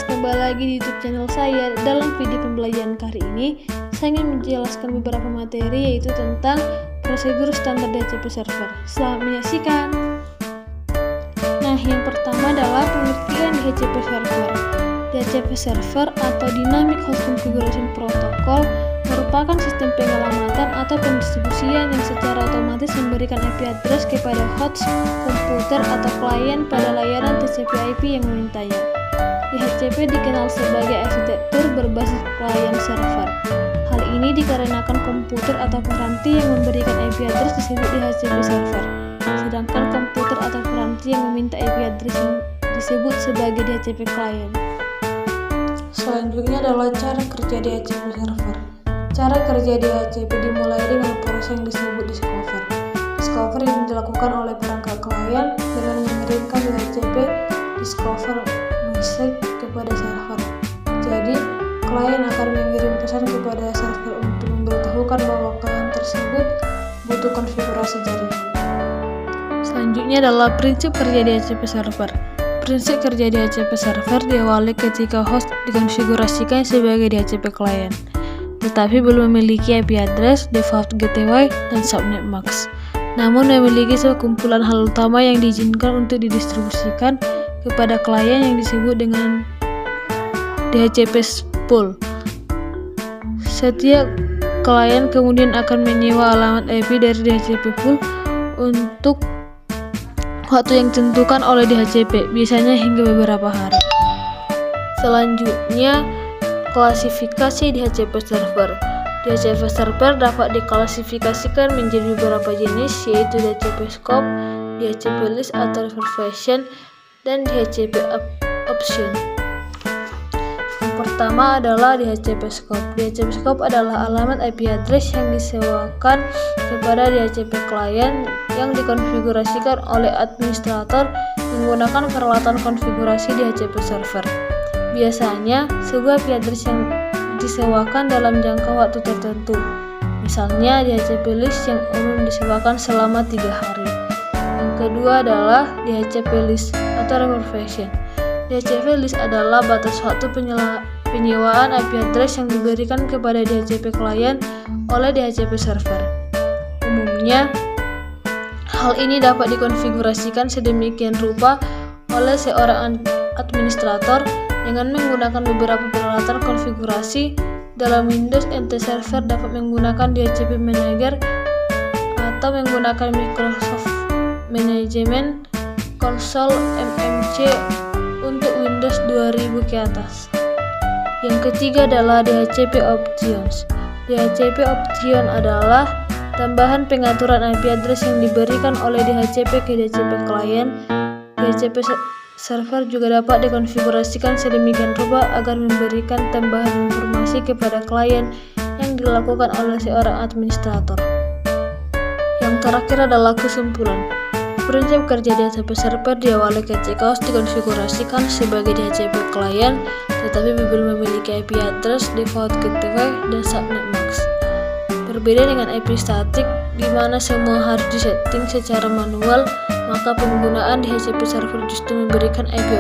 kembali lagi di YouTube channel saya. Dalam video pembelajaran kali ini, saya ingin menjelaskan beberapa materi yaitu tentang prosedur standar DHCP server. Selamat menyaksikan. Nah, yang pertama adalah pengertian DHCP server. DHCP server atau Dynamic Host Configuration Protocol merupakan sistem penyelamatan atau pendistribusian yang secara otomatis memberikan IP address kepada host komputer atau klien pada layanan TCP/IP yang memintanya. DHCP dikenal sebagai arsitektur berbasis client server. Hal ini dikarenakan komputer atau peranti yang memberikan IP address disebut DHCP server, sedangkan komputer atau peranti yang meminta IP address yang disebut sebagai DHCP client. Selanjutnya adalah cara kerja DHCP server. Cara kerja DHCP dimulai dengan proses yang disebut discover. Discover yang dilakukan oleh perangkat klien dengan mengirimkan DHCP discover message kepada server. Jadi, klien akan mengirim pesan kepada server untuk memberitahukan bahwa klien tersebut butuh konfigurasi jaringan. Selanjutnya adalah prinsip kerja DHCP server. Prinsip kerja DHCP server diawali ketika host dikonfigurasikan sebagai DHCP client, tetapi belum memiliki IP address, default gateway, dan subnet mask. Namun memiliki sekumpulan hal utama yang diizinkan untuk didistribusikan kepada klien yang disebut dengan DHCP pool. Setiap klien kemudian akan menyewa alamat IP dari DHCP pool untuk waktu yang ditentukan oleh DHCP, biasanya hingga beberapa hari. Selanjutnya, klasifikasi DHCP server. DHCP server dapat diklasifikasikan menjadi beberapa jenis, yaitu DHCP scope, DHCP list atau reservation, dan DHCP option. Yang pertama adalah DHCP scope. DHCP scope adalah alamat IP address yang disewakan kepada DHCP client yang dikonfigurasikan oleh administrator menggunakan peralatan konfigurasi DHCP server. Biasanya, sebuah IP address yang disewakan dalam jangka waktu tertentu. Misalnya, DHCP list yang umum disewakan selama 3 hari. Yang kedua adalah DHCP list atau reservation. DHCP list adalah batas waktu penyewaan IP address yang diberikan kepada DHCP client oleh DHCP server. Umumnya, hal ini dapat dikonfigurasikan sedemikian rupa oleh seorang administrator dengan menggunakan beberapa peralatan konfigurasi. Dalam Windows, NT Server dapat menggunakan DHCP Manager atau menggunakan Microsoft Management Console (MMC) untuk Windows 2000 ke atas. Yang ketiga adalah DHCP Options. DHCP Option adalah tambahan pengaturan IP address yang diberikan oleh DHCP ke DHCP client. DHCP server juga dapat dikonfigurasikan sedemikian rupa agar memberikan tambahan informasi kepada klien yang dilakukan oleh seorang administrator. Yang terakhir adalah kesimpulan. Prinsip kerja DHCP server diawali ketika host dikonfigurasikan sebagai DHCP client, tetapi belum memiliki IP address, default gateway, dan subnet mask. Berbeda dengan IP statik, di mana semua harus disetting secara manual, maka penggunaan DHCP server justru memberikan IP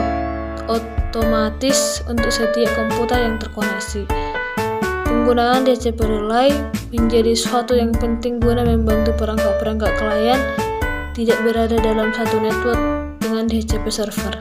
otomatis untuk setiap komputer yang terkoneksi. Penggunaan DHCP relay menjadi suatu yang penting guna membantu perangkat-perangkat klien tidak berada dalam satu network dengan DHCP server.